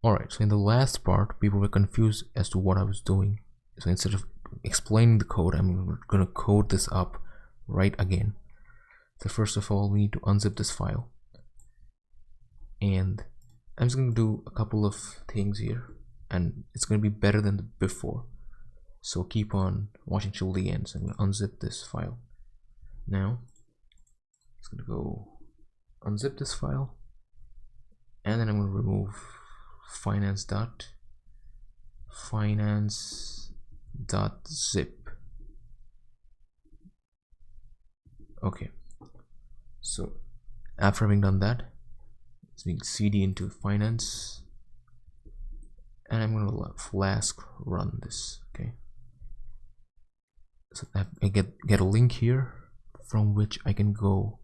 Alright, so in the last part, people were confused as to what I was doing. So instead of explaining the code, I'm going to code this up right again. So first of all, we need to unzip this file. And I'm just going to do a couple of things here. And it's going to be better than the before. So keep on watching till the end. So I'm going to unzip this file. Now, it's going to go unzip this file. And then I'm going to remove finance.zip. Okay, so after having done that, it's being cd into finance, and I'm going to flask run this. Okay, so I get a link here from which I can go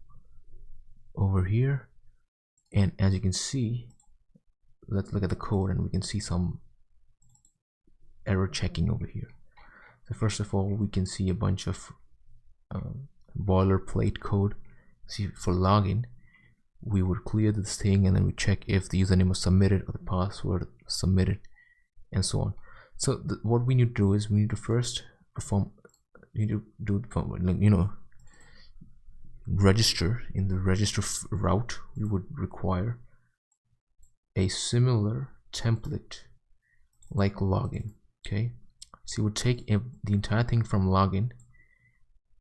over here, and as you can see, let's look at the code and we can see some error checking over here. So first of all, we can see a bunch of boilerplate code. See, for login, we would clear this thing and then we check if the username was submitted or the password submitted, and so on. So what we need to do is we need to first register. In the register route, we would require a similar template like login. Okay, so we would take the entire thing from login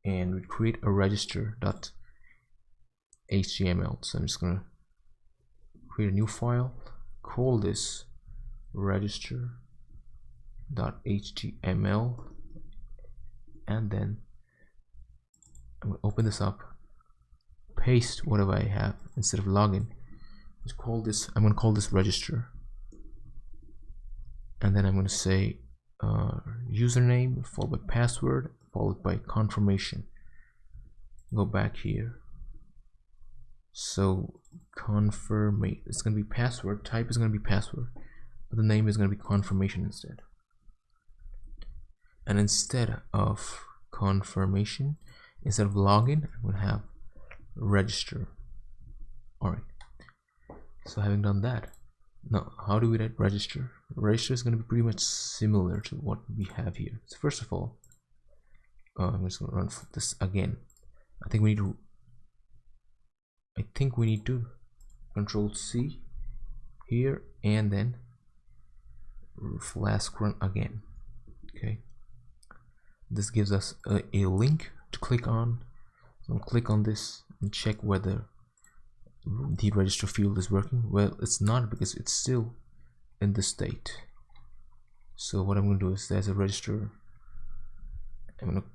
and we'd create a register.html. So I'm just gonna create a new file, call this register.html, and then I'm gonna open this up, paste whatever I have instead of login. Let's call this, I'm gonna call this register, and then I'm gonna say username followed by password followed by confirmation. Go back here. So confirmate, it's gonna be password, type is gonna be password, but the name is gonna be confirmation instead. And instead of confirmation, instead of login, I'm gonna have register. Alright, so having done that, now how do we write register? Register is going to be pretty much similar to what we have here. So first of all, I'm just going to run this again. I think we need to Control C here and then flask run again. Okay, this gives us a link to click on. So I'll click on this and check whether the register field is working. Well, it's not, because it's still in this state. So what I'm going to do is, there's a register, I'm going to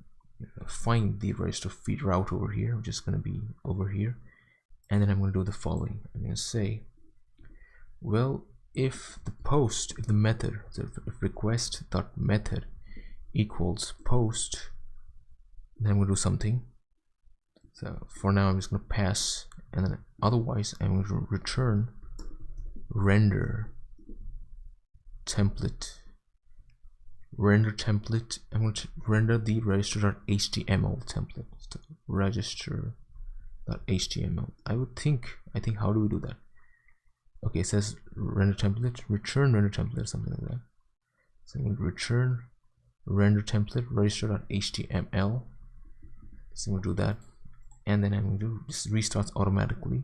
find the register feed route over here, which is going to be over here, and then I'm going to do the following. I'm going to say, well, if the method, so if request.method equals post, then I'm going to do something. So for now I'm just going to pass, and then otherwise I'm going to return render template. I'm going to render the register.html template. So register.html. I think how do we do that? Okay, it says render template, return render template, something like that. So I'm going to return render template register.html. So I'm going to do that, and then I'm going to do this restarts automatically.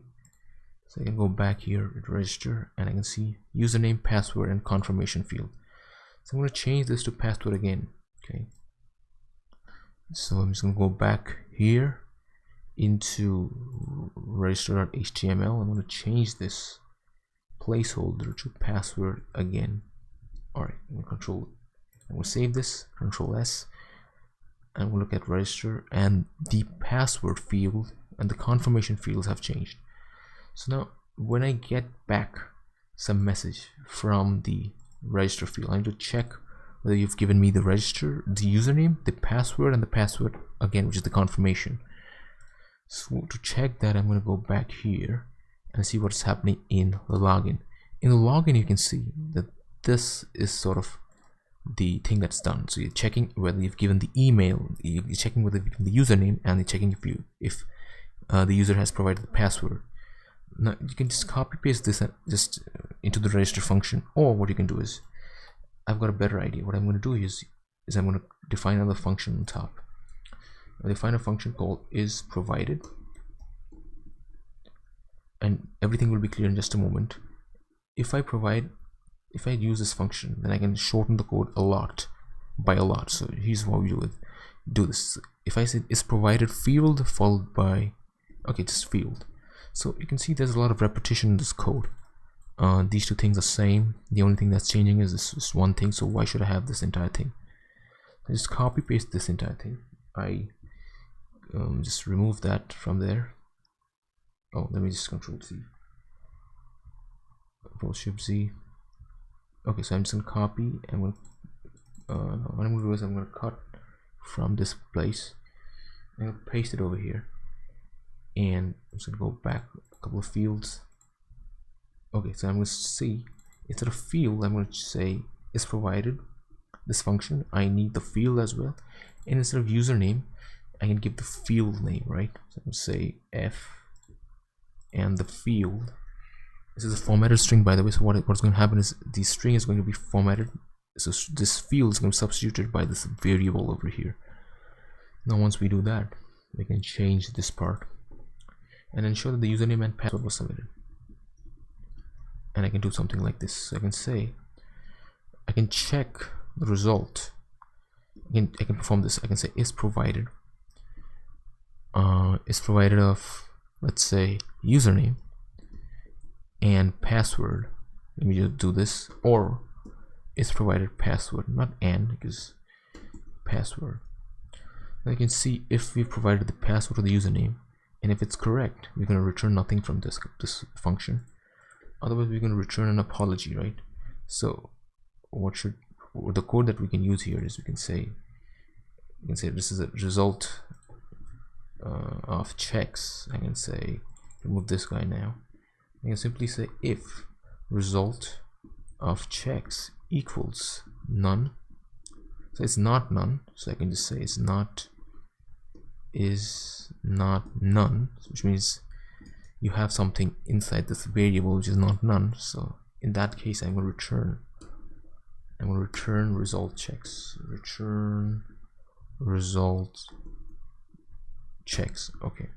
So I can go back here at register, and I can see username, password, and confirmation field. So I'm going to change this to password again. Okay, so I'm just going to go back here into register.html. I'm going to change this placeholder to password again. Alright, I'm going to save this, Control S, and we'll look at register, and the password field and the confirmation fields have changed. So now when I get back some message from the register field, I need to check whether you've given me the register, the username, the password, and the password again, which is the confirmation. So to check that, I'm going to go back here and see what's happening in the login. In the login, you can see that this is sort of the thing that's done. So you're checking whether you've given the email, you're checking whether you've given the username, and you're checking if the user has provided the password. Now you can just copy paste this just into the register function, or what you can do is, I've got a better idea. What I'm going to do is I'm going to define another function on top. I'll define a function called is provided, and everything will be clear in just a moment. If I use this function, then I can shorten the code a lot by a lot. So here's what we do this. If I say is provided field followed by just field, so you can see there's a lot of repetition in this code. These two things are same. The only thing that's changing is this one thing. So why should I have this entire thing? I just copy paste this entire thing. I just remove that from there. Oh, let me just Control C, Control Shift Z. Okay, so I'm just gonna copy. What I'm gonna do is I'm gonna cut from this place. I'm gonna paste it over here, and I'm just gonna go back a couple of fields. Okay, so I'm gonna see, instead of field, I'm gonna say is provided. This function, I need the field as well, and instead of username, I can give the field name, right? So I'm gonna say F and the field. This is a formatted string, by the way. So what's going to happen is the string is going to be formatted. So this field is going to be substituted by this variable over here. Now once we do that, we can change this part and ensure that the username and password was submitted. And I can do something like this. So I can say, I can check the result. I can perform this. I can say is provided of, let's say, username and password. Let me just do this, or is provided password, not and, because password. Now you can see if we provided the password or the username, and if it's correct, we're going to return nothing from this function. Otherwise, we're going to return an apology, right? So the code that we can use here is we can say this is a result of checks. I can say remove this guy now. I can simply say if result of checks equals none. So it's not none. So I can just say it's not none, which means you have something inside this variable which is not none. So in that case, I'm going to return result checks. Return result checks. Okay.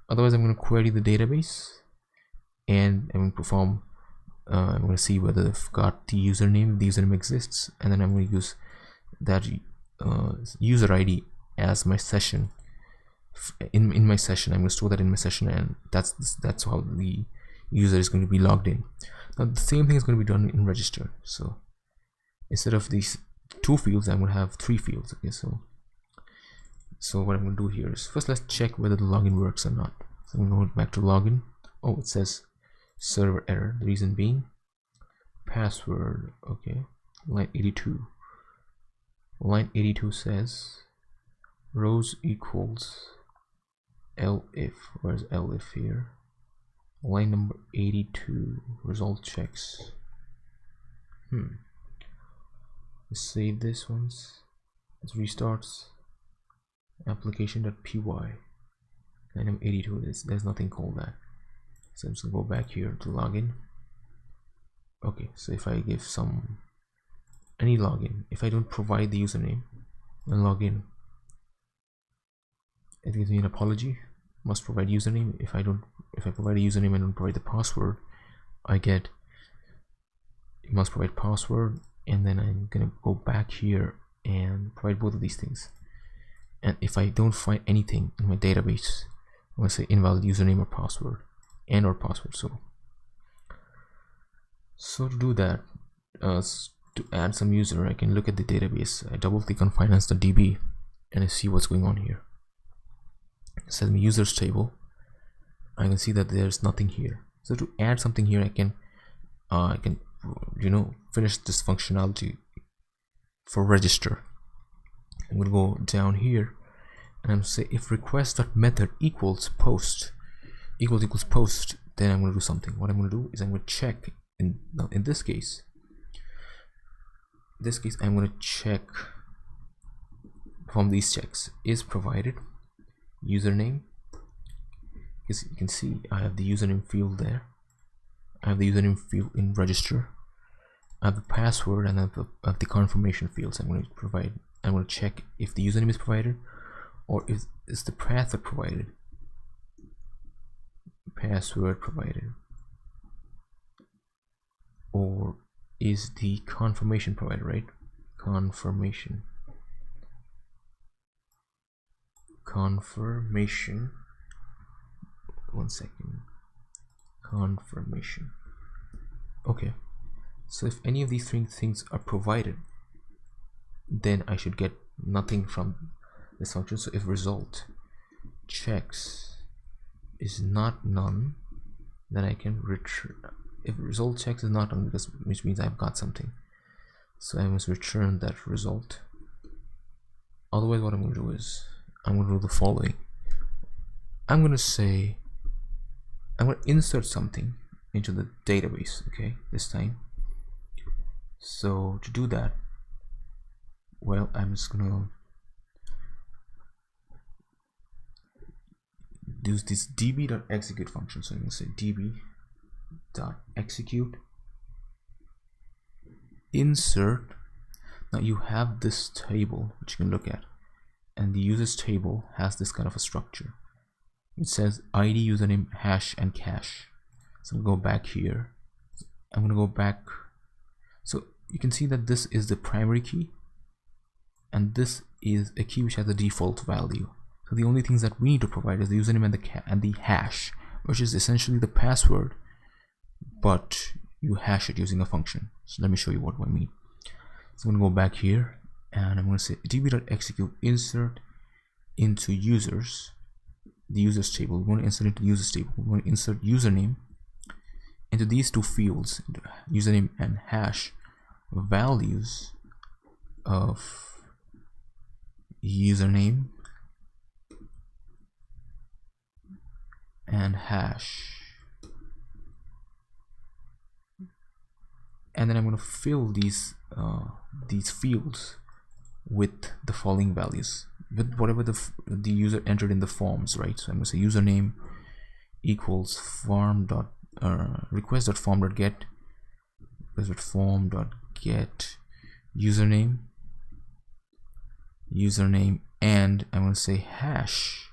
Otherwise, I'm going to query the database, and I'm going to perform. I'm going to see whether I've got the username. The username exists, and then I'm going to use that user ID as my session. In my session, I'm going to store that in my session, and that's how the user is going to be logged in. Now the same thing is going to be done in register. So instead of these 2 fields, I'm going to have 3 fields. Okay, so what I'm going to do here is first let's check whether the login works or not. So I'm going to go back to login. Oh, it says server error. The reason being password. Okay, line 82. Line 82 says rows equals elif. Where's elif here? Line number 82. Result checks. Let's save this once. Let's restarts. Application.py. Line number 82. There's nothing called that. So I'm just gonna go back here to login. Okay, so if I give any login, if I don't provide the username and login, it gives me an apology. Must provide username. If I provide a username and don't provide the password, I get must provide password, and then I'm gonna go back here and provide both of these things. And if I don't find anything in my database, I'm gonna say invalid username or password or password. So to do that, to add some user, I can look at the database. I double click on finance.db and I see what's going on here. It says my users table. I can see that there's nothing here. So to add something here, I can finish this functionality for register. I'm gonna go down here and I'm gonna say if request.method equals post equals post, then I'm gonna do something. What I'm gonna do is I'm gonna check in this case I'm gonna check from these checks is provided username because you can see I have the username field there, I have the username field in register, I have the password, and I have the confirmation fields. I'm going to check if the username is provided or if is the password provided. Password provided, or is the confirmation provided, right? Confirmation. One second. Confirmation. Okay, so if any of these three things are provided, then I should get nothing from this function. So if result checks is not none, then I can return. If result checks is not none, which means I've got something, so I must return that result. Otherwise, what I'm going to do is I'm going to do the following. I'm going to insert something into the database, okay, this time. So to do that, well, I'm just going to use this db.execute function. So I'm going to say db.execute insert. Now you have this table which you can look at, and the users table has this kind of a structure. It says ID, username, hash, and cache. So I'm going to go back here. I'm going to go back. So you can see that this is the primary key, and this is a key which has a default value. So the only things that we need to provide is the username and the hash, which is essentially the password, but you hash it using a function. So let me show you what I mean. So I'm going to go back here, and I'm going to say db.execute insert into users, the users table. We want to insert into the users table. We want to insert username into these two fields, username and hash, values of username and hash. And then I'm going to fill these fields with the following values, with whatever the user entered in the forms, right? So I'm going to say username equals request.form.get username, and I'm going to say hash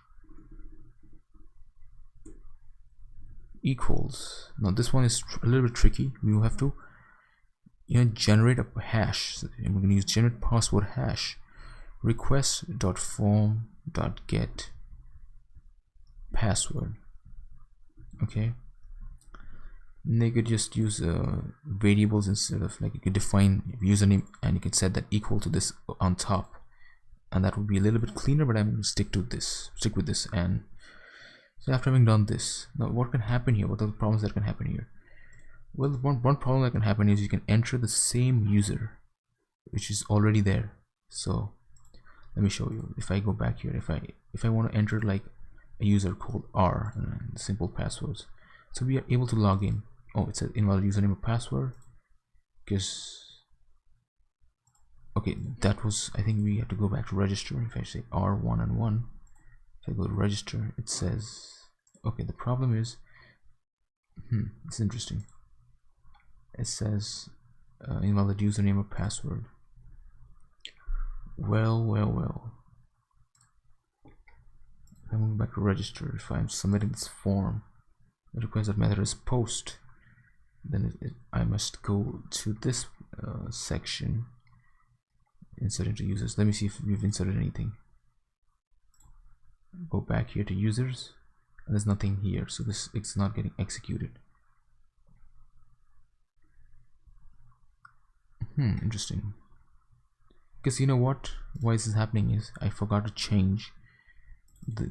equals. Now this one is a little bit tricky. We will have to generate a hash. So I'm going to use generate password hash request.form.get password. Okay, and they could just use variables instead of, like, you could define username and you could set that equal to this on top, and that would be a little bit cleaner, but I'm going to stick with this. And so after having done this, now what can happen here? What are the problems that can happen here? Well, one problem that can happen is you can enter the same user which is already there. So let me show you. If I go back here, if I want to enter like a user called R and simple passwords, so we are able to log in. Oh, it says invalid username or password, because okay, that was, I think we have to go back to register. If I say R1 and 1, if I go to register, it says, okay, the problem is it's interesting. It says invalid username or password. Well. I'm going back to register. If I'm submitting this form, the requested method is post, then I must go to this section, insert into users. Let me see if we've inserted anything. Go back here to users, and there's nothing here, so it's not getting executed. Interesting. Because you know what? Why this is happening is I forgot to change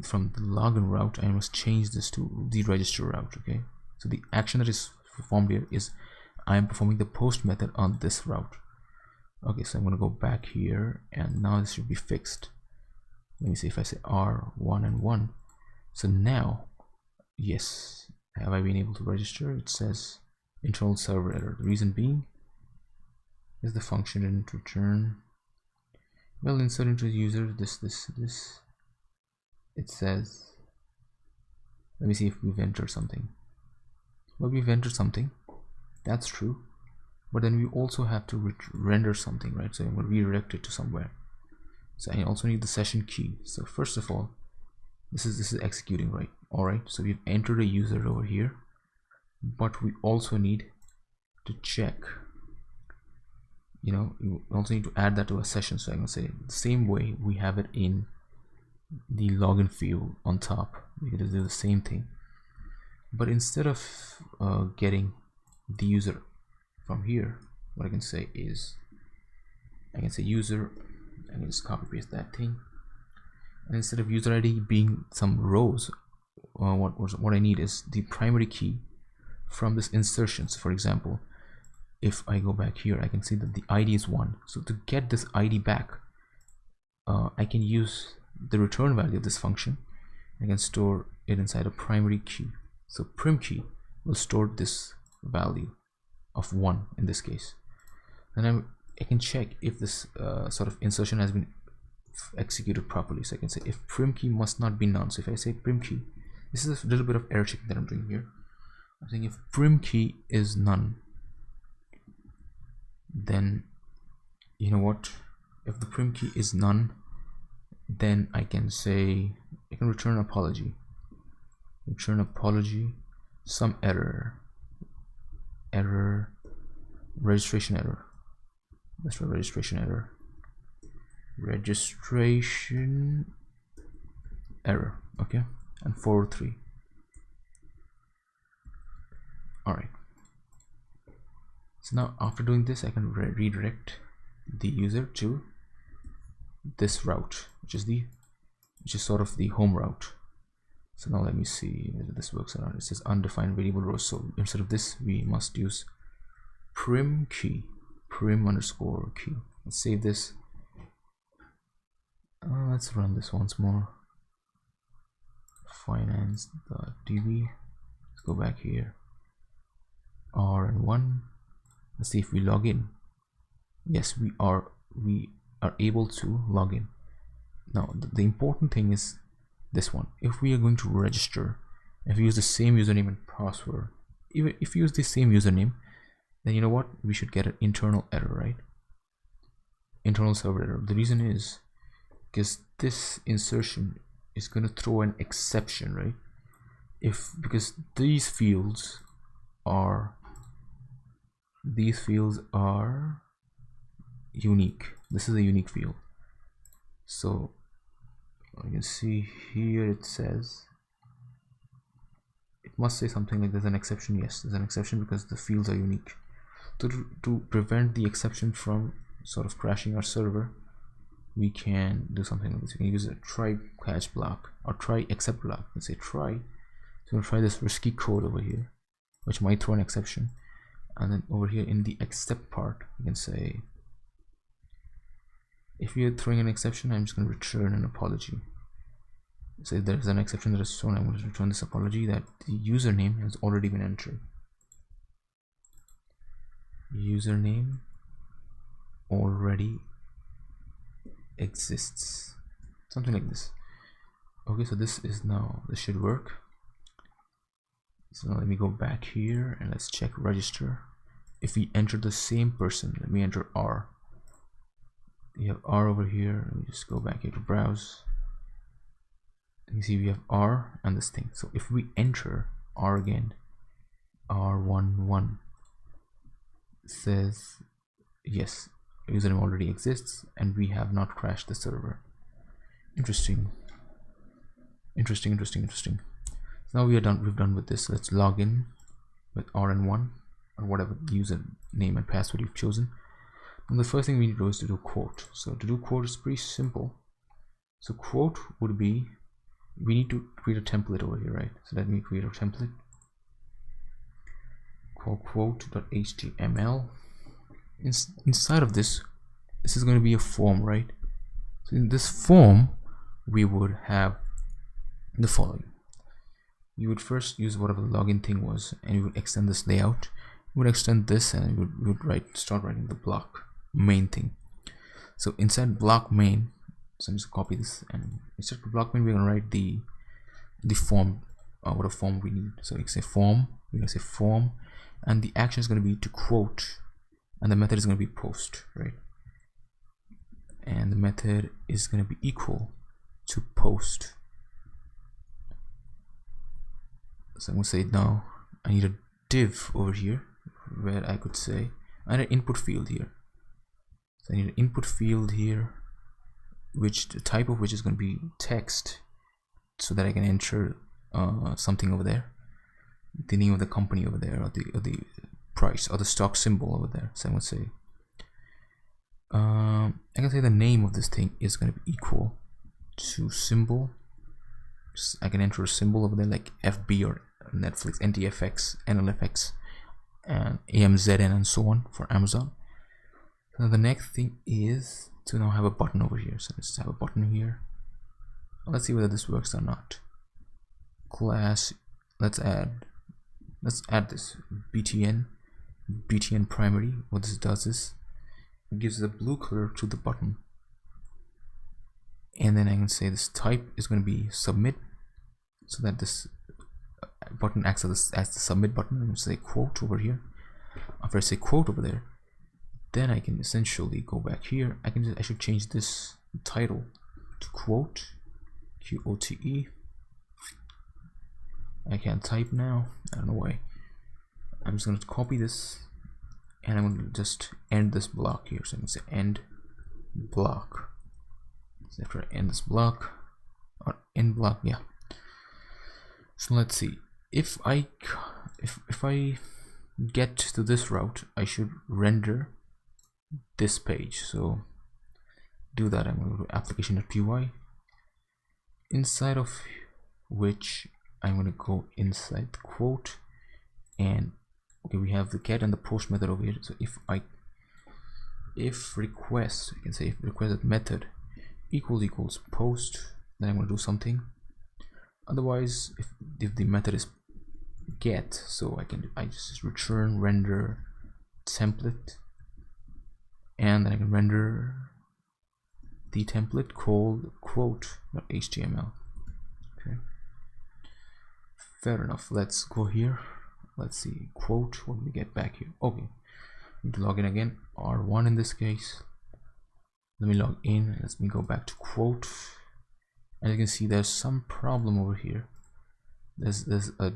from the login route. I must change this to the register route. Okay, so the action that is performed here is I am performing the post method on this route. Okay, so I'm going to go back here, and now this should be fixed. Let me see if I say R1 and 1. So now, yes, have I been able to register? It says internal server error. The reason being is the function didn't return. Well, insert into user this. It says Let me see if we've entered something. Well, we've entered something, that's true, but then we also have to render something, right? So I'm going to redirect it to somewhere. So I also need the session key. So first of all, this is executing, right? All right, so we've entered a user over here, but we also need to check, you also need to add that to a session. So I'm going to say the same way we have it in the login field on top, we can do the same thing, but instead of getting the user from here, what I can say is I can say user, I can just copy paste that thing, and instead of user ID being some rows, what I need is the primary key from this insertion. So for example, if I go back here, I can see that the ID is 1. So to get this ID back, I can use the return value of this function. I can store it inside a primary key. So prim key will store this value of 1 in this case, and I can check if this sort of insertion has been executed properly. So I can say if prim key must not be none. So if I say prim key, this is a little bit of error checking that I'm doing here. I'm saying if prim key is none, then you know what, if the prim key is none, then I can say I can return apology, some error, registration error. That's for registration error, okay, and 403. all right, so now after doing this, I can redirect the user to this route, which is sort of the home route. So now let me see whether this works or not. It says undefined variable rows, so instead of this we must use prim underscore key. Let's save this. Let's run this once more. Finance.db. Let's go back here. R and 1. Let's see if we log in. Yes, we are able to log in. Now the important thing is this one. If we are going to register, if we use the same username and password, even if you use the same username, then you know what, we should get an internal error, right? Internal server error. The reason is because this insertion is going to throw an exception, right? Because these fields are unique. This is a unique field. So you can see here it says, it must say something like there's an exception. Yes, there's an exception because the fields are unique. To prevent the exception from sort of crashing our server, we can do something like this. We can use a try catch block or try except block. Let's say try. So we'll try this risky code over here, which might throw an exception, and then over here in the except part, you can say, if you're throwing an exception, I'm just going to return an apology. So if there's an exception that is thrown, I'm going to return this apology that the username has already been entered. Username already exists, something like this. Okay, so this should work. So now let me go back here and let's check register. If we enter the same person, let me enter R. You have R over here. Let me just go back here to browse. You see we have R and this thing. So if we enter R again, R11, says yes, username already exists and we have not crashed the server. Interesting. So now we've done with this. Let's log in with RN1 or whatever username and password you've chosen. And the first thing we need to do is to do quote. So to do quote is pretty simple. So quote would be, we need to create a template over here, right? So let me create a template. Call quote.html. Inside of this is going to be a form, right? So in this form we would have the following. You would first use whatever the login thing was, and you would extend this layout. You would extend this, and you would start writing the block main thing. So inside block main, so I'm just copy this, and instead of block main, we're gonna write the form what a form we need. So you can say form, we're gonna say form, and the action is going to be to quote, and the method is going to be post, right? And the method is going to be equal to post. So I'm going to say now I need a div over here where I could say I need an input field here. So I need an input field here, which the type of which is going to be text, so that I can enter something over there, the name of the company over there, or the price, or the stock symbol over there. So I'm going to say I can say the name of this thing is going to be equal to symbol. I can enter a symbol over there like FB or Netflix, NTFX, NLFX, and AMZN, and so on for Amazon. So the next thing is to now have a button over here. So let's have a button here. Let's see whether this works or not. Class, let's add this btn primary. What this does is it gives a blue color to the button, and then I can say this type is going to be submit, so that this button acts as the submit button. And say quote over here. After I say quote over there, then I can essentially go back here. I should change this title to quote, QOTE. I can't type now, I don't know why. I'm just going to copy this, and I'm going to just end this block here. So I'm going to say end block. So after I end this block, or end block, yeah. So let's see, if I get to this route, I should render this page. So do that. I'm going to go to application.py, inside of which I'm going to go inside the quote, and okay, we have the get and the post method over here. So if request, you can say if requested method equals post, then I'm going to do something. Otherwise, if the method is get, so I just return render template, and then I can render the template called quote.html. Okay, fair enough. Let's go here. Let's see, quote, what do we get back here? Okay, need to log in again, R1 in this case. Let me log in. Let me go back to quote. As you can see, there's some problem over here. There's a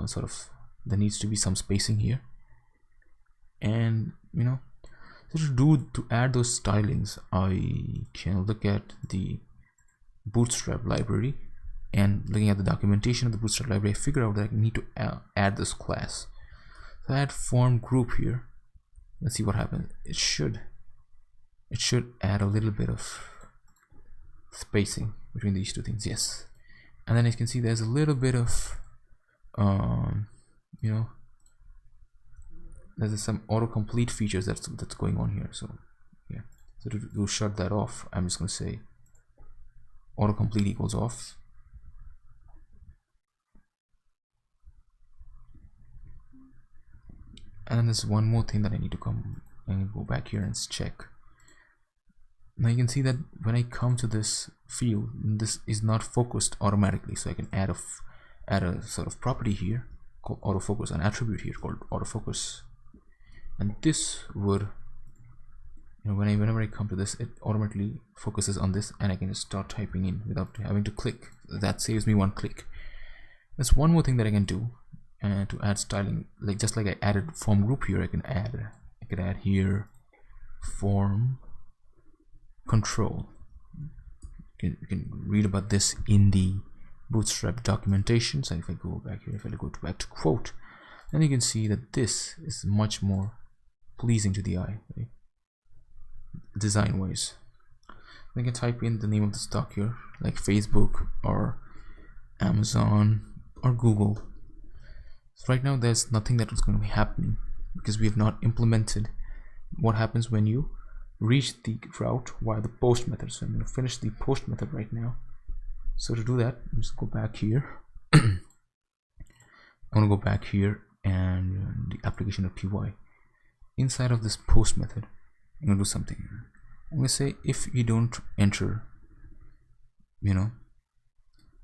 sort of, there needs to be some spacing here, and so to add those stylings, I can look at the Bootstrap library, and looking at the documentation of the Bootstrap library, I figure out that I need to add this class. So I add form group here. Let's see what happens. It should add a little bit of spacing between these two things. Yes, and then you can see there's a little bit of there's some autocomplete features that's going on here. So yeah, so to shut that off, I'm just going to say autocomplete equals off. And then there's one more thing that I need to come and go back here and check. Now you can see that when I come to this field, this is not focused automatically, so I can add a sort of property here called autofocus, an attribute here called autofocus, and this would, whenever I come to this, it automatically focuses on this, and I can just start typing in without having to click. That saves me one click. There's one more thing that I can do, to add styling, like just like I added form group here, I could add here form control. You can read about this in the Bootstrap documentation. So if I go back here, if I go back to quote, then you can see that this is much more pleasing to the eye, right? Design wise. I can type in the name of the stock here, like Facebook or Amazon or Google. So right now there's nothing that is going to be happening because we have not implemented what happens when you reach the route via the post method. So I'm going to finish the post method right now. So to do that, just go back here. I'm going to go back here and the application.py. Inside of this post method, I'm going to do something. I'm going to say if you don't enter,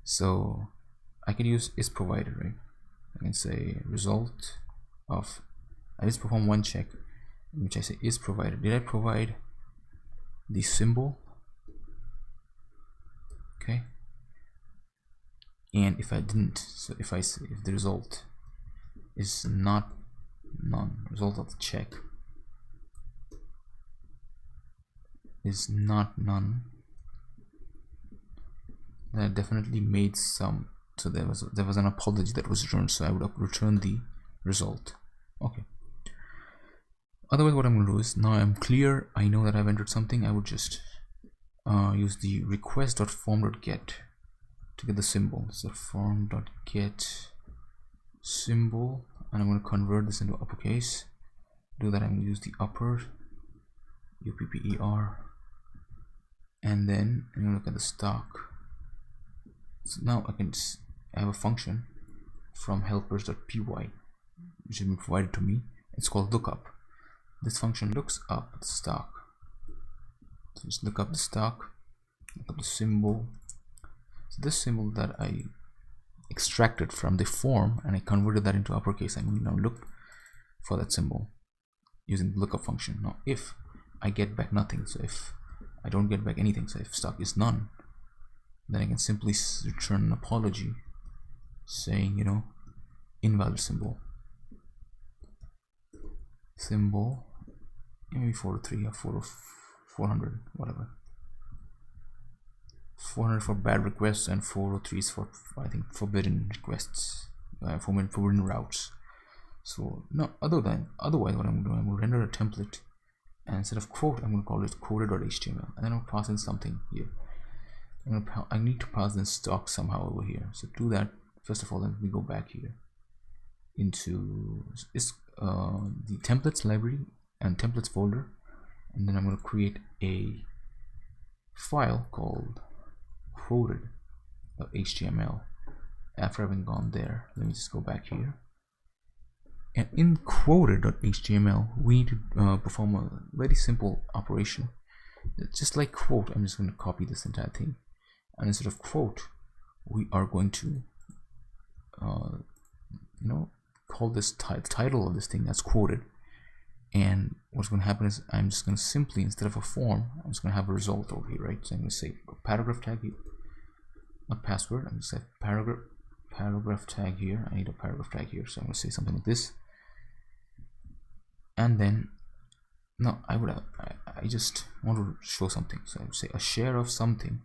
so I can use is provided, right? I can say result of, I just perform one check in which I say is provided. Did I provide the symbol? Okay. And if I didn't, so if the result is not none, result of the check is not none, then I definitely made some. So there was an apology that was returned, so I would return the result. Okay. Otherwise, what I'm going to do is, now I'm clear, I know that I've entered something. I would just use the request.form.get to get the symbol. So form.get symbol, and I'm going to convert this into uppercase. Do that, I'm going to use the upper upper, and then I'm going to look at the stock. So now I have a function from helpers.py which has been provided to me. It's called lookup. This function looks up the stock. So just look up the stock, look up the symbol. So this symbol that I extracted from the form and I converted that into uppercase, I'm going to now look for that symbol using the lookup function. Now if I get back nothing, so if I don't get back anything, so if stock is none, then I can simply return an apology saying, you know, invalid symbol, maybe 403 or 400, whatever. 400 for bad requests and 403 is for, I think, forbidden requests, forbidden routes. So no, otherwise what I'm going to do, I'm going to render a template, and instead of quote, I'm going to call it quoted.html, and then I'll pass in something here. I need to pass in stock somehow over here. So to do that, first of all, let me go back here into the templates library and templates folder, and then I'm going to create a file called quoted.html. After having gone there, let me just go back here, and in quoted.html we need to perform a very simple operation. Just like quote, I'm just going to copy this entire thing, and instead of quote we are going to you know, call this title of this thing as quoted. And what's going to happen is I'm just going to simply, instead of a form, I'm just going to have a result over here, right? So I'm going to say a paragraph tag here, not password. I'm going to say paragraph tag here. I need a paragraph tag here, so I'm going to say something like this. And then now I just want to show something, so I would say a share of something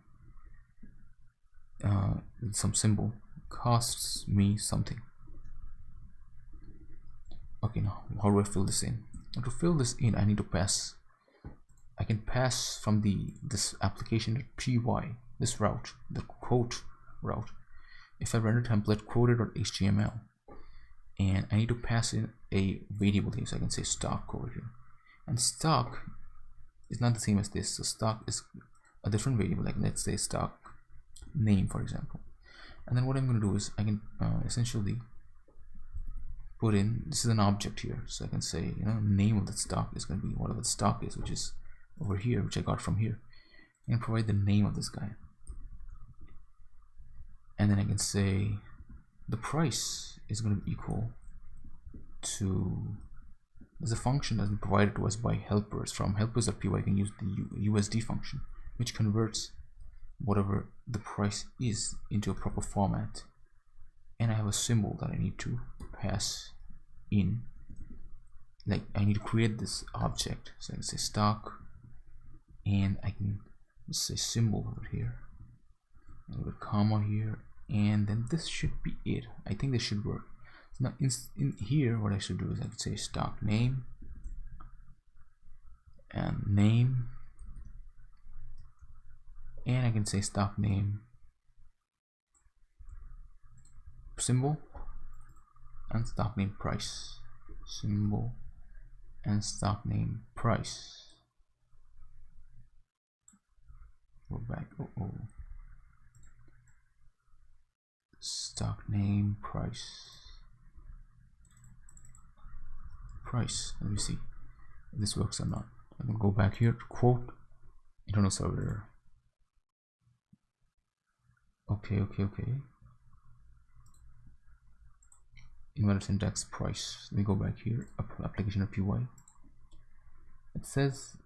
with some symbol costs me something. Okay, now how do I fill this in? Now to fill this in, I need to pass. I can pass from this application.py, this route, the quote route. If I render template quoted.html, and I need to pass in a variable here, so I can say stock over here. And stock is not the same as this, so stock is a different variable, like let's say stock name, for example. And then what I'm going to do is I can essentially put in, this is an object here, so I can say, you know, name of the stock is going to be whatever the stock is, which is over here, which I got from here, and provide the name of this guy. And then I can say the price is going to be equal to, there's a function that's been provided to us by helpers. From helpers.py I can use the USD function, which converts whatever the price is into a proper format. And I have a symbol that I need to pass in, like I need to create this object, so I can say stock, and I can say symbol over here, a comma here, and then this should be it. I think this should work. So now in here what I should do is I could say stock name and name, and I can say stock name symbol and stock name price, symbol and stock name price. Go back. Stock name price. Let me see if this works or not. I'm gonna go back here to quote internal server. Okay. invalid syntax price. Let me go back here, application of UI. It says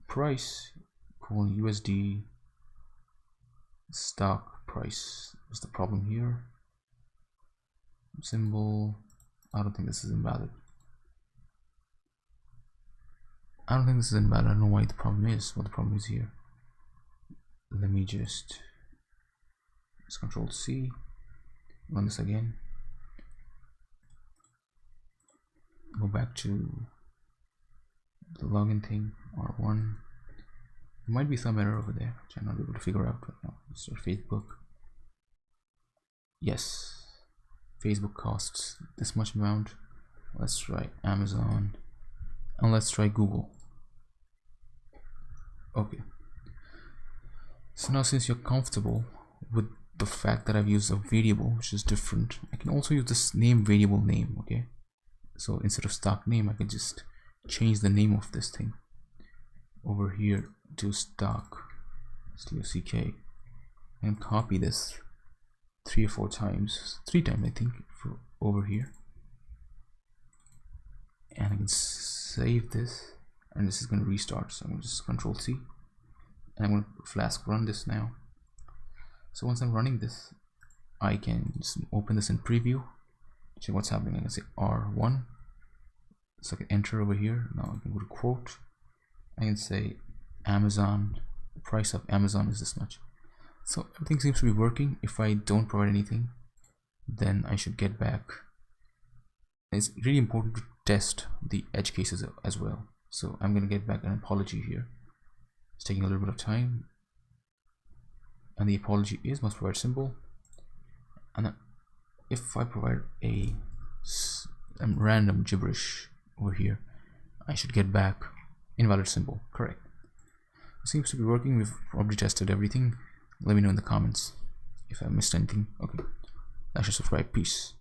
price colon USD stock price. What's the problem here? Symbol. I don't think this is invalid. I don't know why the problem is. What the problem is here. Let me just Control C. Run this again. Go back to the login thing. R1. There might be some error over there which I'm not able to figure out right now. Let's try Facebook. Yes, Facebook costs this much amount. Let's try Amazon, and let's try Google. Okay, so now since you're comfortable with the fact that I've used a variable which is different, I can also use this name variable name. Okay, so instead of stock name, I can just change the name of this thing over here to stock, STOCK, and copy this 3 or 4 times, 3 times I think, for over here, and I can save this, and this is going to restart. So I'm going to just Control C, and I'm going to Flask run this now. So once I'm running this, I can just open this in preview, check what's happening. I can say R1, so I can enter over here. Now I can go to quote. I can say Amazon, the price of Amazon is this much. So everything seems to be working. If I don't provide anything, then I should get back. It's really important to test the edge cases as well. So I'm going to get back an apology here. It's taking a little bit of time, and the apology is must provide symbol. And if I provide a random gibberish over here, I should get back invalid symbol. Correct. It seems to be working. We've probably tested everything. Let me know in the comments if I missed anything. Okay, I should subscribe. Peace.